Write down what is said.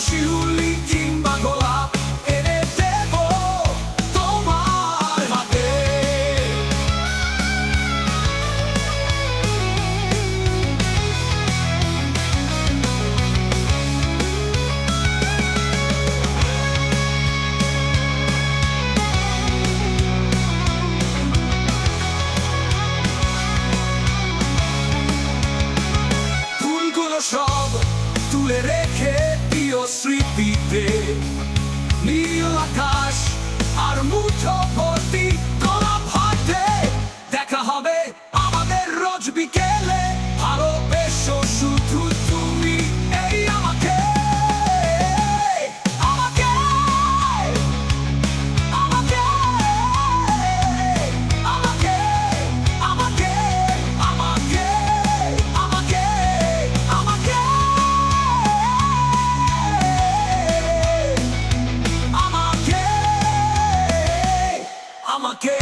শিউলি কিংবা গোলাপ এনে দেব তোমার হাতে। ফুলগুলো সব তুলে রেখে প্রিয় স্মৃতিতে, নীল আকাশ আর মুঠো ভর্তি গোলাপ হাতে। দেখা হবে আমাদের রোজ বিকেলে, ভালোবেসো শুধু তুমি এই আমাকে। আমাকে আমাকে আমাকে আমাকে আমাকে আমাকে আমাকে আমাকে আমাকে